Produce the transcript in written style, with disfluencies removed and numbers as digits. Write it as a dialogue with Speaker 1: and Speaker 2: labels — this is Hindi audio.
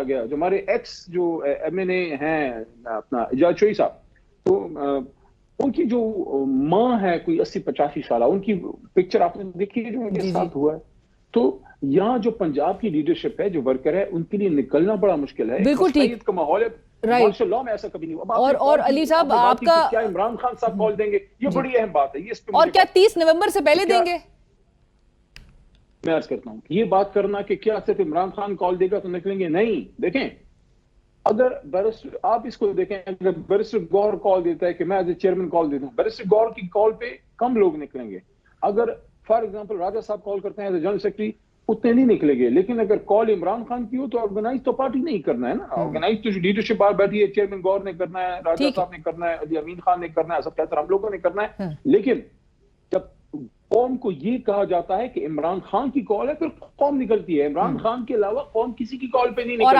Speaker 1: गया, जो हमारे एक्स जो एमएनए हैं अपना इजाज चोई साहब, तो उनकी जो माँ है कोई 80-85 साल, उनकी पिक्चर आपने देखी है जो उनके
Speaker 2: जी जी।
Speaker 1: साथ हुआ है। तो यहाँ जो पंजाब की लीडरशिप है, जो वर्कर है, उनके लिए निकलना बड़ा मुश्किल है। एक
Speaker 2: बिल्कुल ठीक।
Speaker 1: मशरूइयत का माहौल है,
Speaker 2: राइट।
Speaker 1: मार्शल लॉ में ऐसा कभी नहीं हुआ। अब आपने
Speaker 2: और
Speaker 1: कॉल की,
Speaker 2: अली साहब
Speaker 1: आपने बात की
Speaker 2: आपका
Speaker 1: कि क्या इमरान खान साहब कॉल देंगे, ये
Speaker 2: जी,
Speaker 1: बड़ी अहम बात है, ये इस पे
Speaker 2: और
Speaker 1: मुझे
Speaker 2: क्या
Speaker 1: बात
Speaker 2: 30 नवंबर से
Speaker 1: तो
Speaker 2: पहले
Speaker 1: क्या
Speaker 2: देंगे?
Speaker 1: मैं अर्ज करता हूं, ये बात करना कि क्या सिर्फ इमरान खान कॉल देगा तो निकलेंगे, नहीं। देखें, अगर बैरिस्टर, आप इसको देखें, अगर बैरिस्टर गौर कॉल देता है कि मैं एज ए चेयरमैन कॉल देता हूं, बैरिस्टर गौर की कॉल पे कम लोग निकलेंगे। अगर फॉर एग्जांपल राजा साहब कॉल करते हैं एज ए जनरल सेक्रेटरी, उतने नहीं निकलेंगे। लेकिन अगर कॉल इमरान खान की हो तो ऑर्गेनाइज तो पार्टी नहीं करना है ना, ऑर्गेनाइज तो जो लीडरशिप बाहर बैठी है, चेयरमैन गौर ने करना है, राजा
Speaker 2: ठीक है।
Speaker 1: साहब ने करना है, अली अमीन खान ने करना है, सब कहते हैं हम लोगों ने करना है।
Speaker 2: हाँ।
Speaker 1: लेकिन जब कौम को ये कहा जाता है कि इमरान खान की कॉल है, फिर कौम निकलती है। इमरान खान के अलावा कौम किसी की कॉल पे नहीं
Speaker 2: और
Speaker 1: निकलती।